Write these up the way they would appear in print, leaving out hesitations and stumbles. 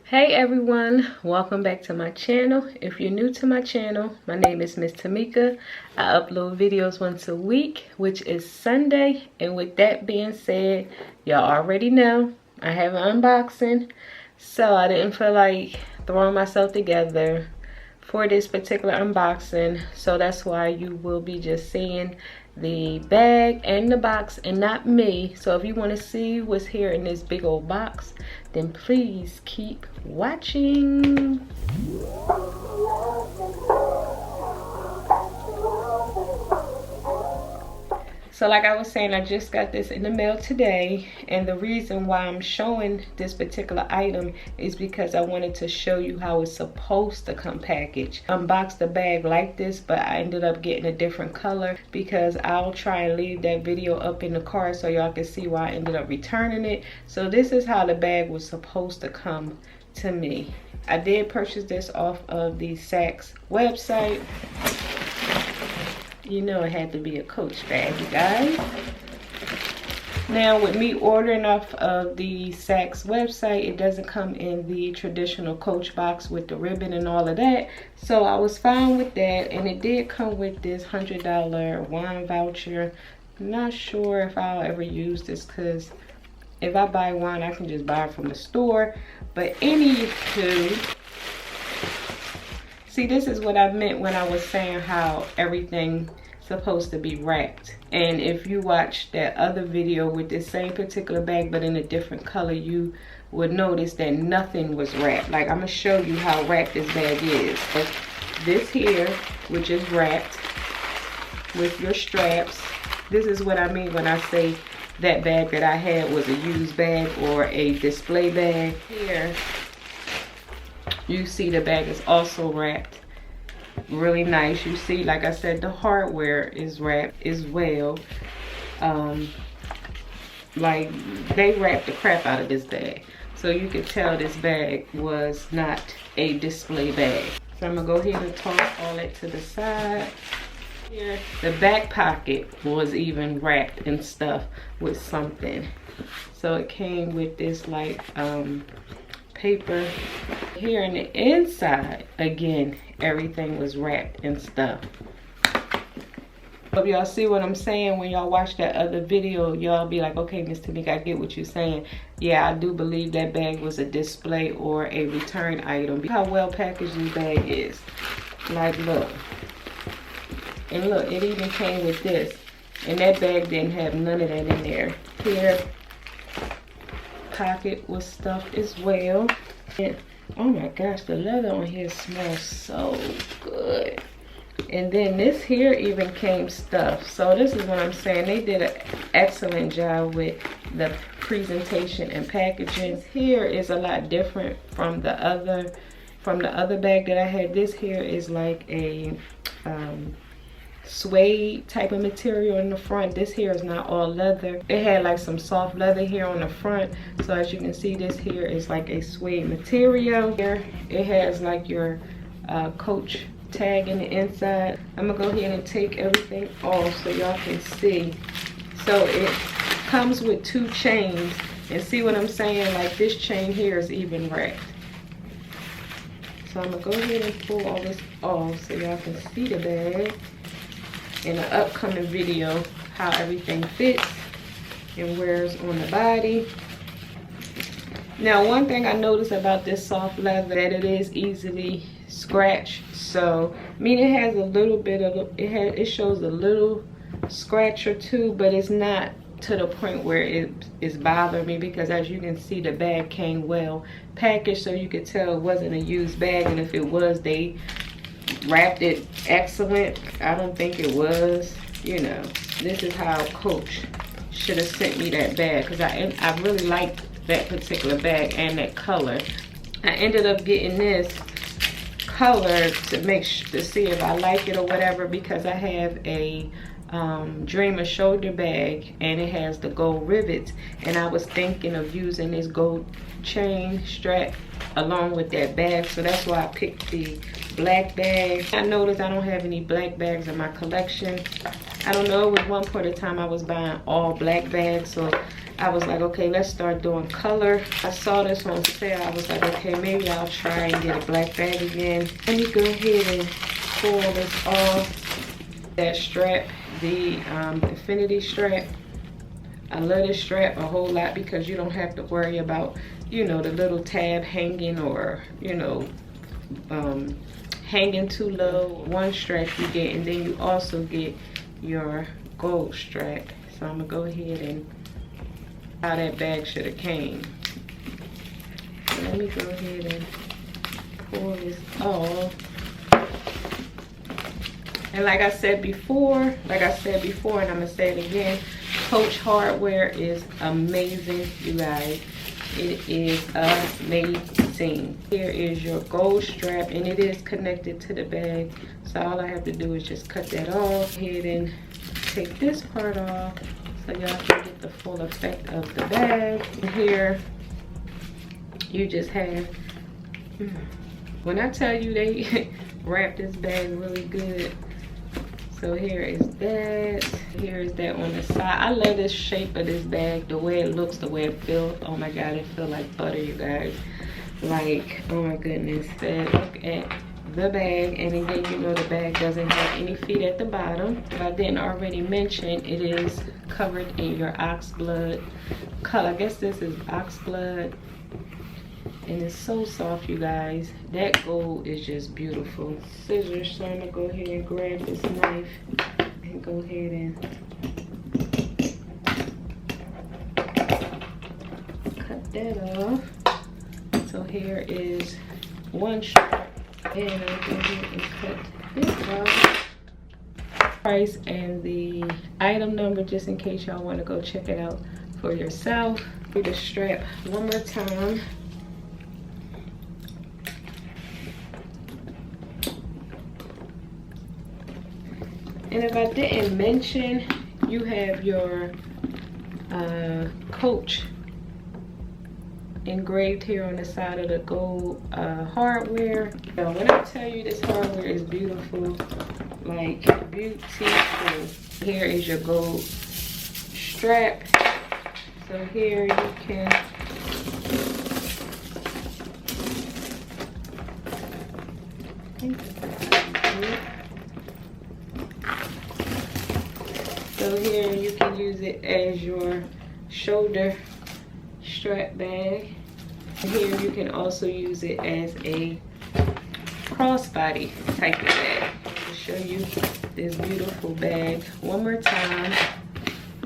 Hey everyone, welcome back to my channel. If you're new to my channel, my name is Miss Tamika. I upload videos once a week, which is Sunday. And with that being said, y'all already know I have an unboxing. So I didn't feel like throwing myself together for this particular unboxing. So that's why you will be just seeing the bag and the box and not me. So if you want to see what's here in this big old box, then please keep watching. So like I was saying, I just got this in the mail today, and the reason why I'm showing this particular item is because I wanted to show you how it's supposed to come packaged. Unboxed the bag like this, but I ended up getting a different color because I'll try and leave that video up in the card so y'all can see why I ended up returning it. So this is how the bag was supposed to come to me. I did purchase this off of the Saks website. You know it had to be a Coach bag, you guys. Now with me ordering off of the Saks website, it doesn't come in the traditional Coach box with the ribbon and all of that. So I was fine with that, and it did come with this $100 wine voucher. I'm not sure if I'll ever use this because if I buy wine, I can just buy it from the store. But anywho, see, this is what I meant when I was saying how everything supposed to be wrapped. And if you watch that other video with this same particular bag but in a different color, you would notice that nothing was wrapped. Like, I'm gonna show you how wrapped this bag is. But this here, which is wrapped with your straps, this is what I mean when I say that bag that I had was a used bag or a display bag. Here you see the bag is also wrapped really nice. You see, like I said, the hardware is wrapped as well. Like, they wrapped the crap out of this bag, so you could tell this bag was not a display bag. So I'm gonna go ahead and toss all that to the side. Here, the back pocket was even wrapped and stuff with something. So it came with this like paper. Here in the inside, again, everything was wrapped and stuff. Hope y'all see what I'm saying. When y'all watch that other video, y'all be like, okay, Miss Tamika, I get what you're saying. Yeah, I do believe that bag was a display or a return item. How well packaged this bag is. Like, look. And look, it even came with this. And that bag didn't have none of that in there. Here, pocket was stuffed as well. And oh my gosh, the leather on here smells so good. And then this here even came stuffed. So this is what I'm saying. They did an excellent job with the presentation and packaging. This here is a lot different from the other bag that I had. This here is like a suede type of material in the front. This here is not all leather. It had like some soft leather here on the front. So as you can see, this here is like a suede material. Here it has like your Coach tag in the inside. I'm gonna go ahead and take everything off so y'all can see. So it comes with two chains, and see what I'm saying? Like, this chain here is even wrapped. So I'm gonna go ahead and pull all this off so y'all can see the bag in an upcoming video, how everything fits and wears on the body. Now, one thing I noticed about this soft leather, that it is easily scratched. So, I mean, it has a little bit of, it shows a little scratch or two, but it's not to the point where it is bothering me, because as you can see, the bag came well packaged, so you could tell it wasn't a used bag. And if it was, they wrapped it excellent. I don't think it was. You know, this is how Coach should have sent me that bag, because I really liked that particular bag and that color. I ended up getting this color to see if I like it or whatever, because I have a Dreamer shoulder bag and it has the gold rivets, and I was thinking of using this gold chain strap along with that bag, so that's why I picked the black bag. I noticed I don't have any black bags in my collection. I don't know, it was one point in time I was buying all black bags, so I was like, okay, let's start doing color. I saw this on sale. I was like, okay, maybe I'll try and get a black bag again. Let me go ahead and pull this off. That strap, the infinity strap. I love this strap a whole lot because you don't have to worry about, you know, the little tab hanging or, you know, hanging too low. One strap you get, and then you also get your gold strap. So I'm gonna go ahead and how that bag should have came. So let me go ahead and pull this off. And like I said before, and I'm gonna say it again, Coach hardware is amazing, you guys. It is amazing. Here is your gold strap, and it is connected to the bag. So all I have to do is just cut that off. Go ahead and take this part off so y'all can get the full effect of the bag. And here, you just have, when I tell you they wrap this bag really good. So here is that. Here is that on the side. I love this shape of this bag, the way it looks, the way it feels. Oh my God, it feels like butter, you guys. Like, oh my goodness. Look at the bag. And again, you know the bag doesn't have any feet at the bottom. If I didn't already mention, it is covered in your ox blood color. I guess this is ox blood. And it's so soft, you guys. That gold is just beautiful. Scissors, so I'm gonna go ahead and grab this knife and go ahead and cut that off. So here is one strap, and I'll go ahead and cut this off. Price and the item number, just in case y'all want to go check it out for yourself. Do the strap one more time. And if I didn't mention, you have your Coach engraved here on the side of the gold hardware. Now, when I tell you this hardware is beautiful, like beautiful. Here is your gold strap. So here you can So here you can use it as your shoulder strap bag. Here you can also use it as a crossbody type of bag. I'll show you this beautiful bag one more time.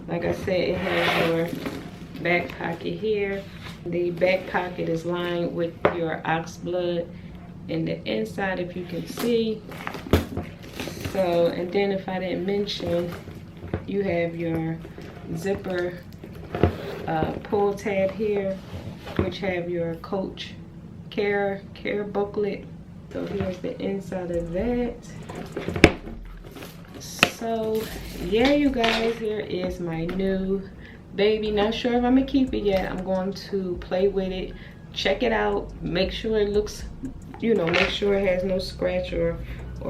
Like I said, it has your back pocket here. The back pocket is lined with your ox blood in the inside, if you can see. So, and then if I didn't mention, you have your zipper pull tab here, which have your Coach care booklet. So here's the inside of that. So yeah, you guys, here is my new baby. Not sure if I'm gonna keep it yet. I'm going to play with it, check it out, make sure it looks, you know, make sure it has no scratch or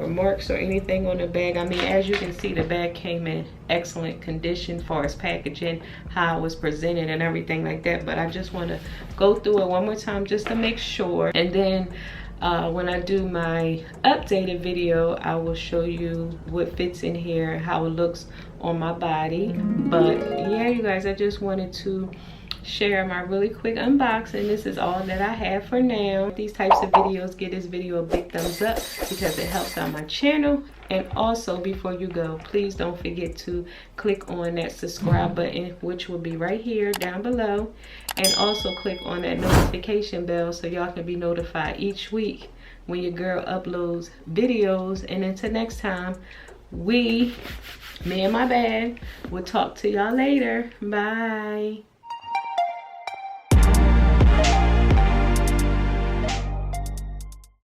marks or anything on the bag. I mean, as you can see, the bag came in excellent condition as far as packaging, how it was presented and everything like that. But I just want to go through it one more time just to make sure. And then when I do my updated video, I will show you what fits in here, how it looks on my body. But yeah, you guys, I just wanted to share my really quick unboxing. This is all that I have for now. These types of videos, give this video a big thumbs up because it helps out my channel. And also, before you go, please don't forget to click on that subscribe button, which will be right here down below, and also click on that notification bell so y'all can be notified each week when your girl uploads videos. And until next time, me and my bag will talk to y'all later. Bye.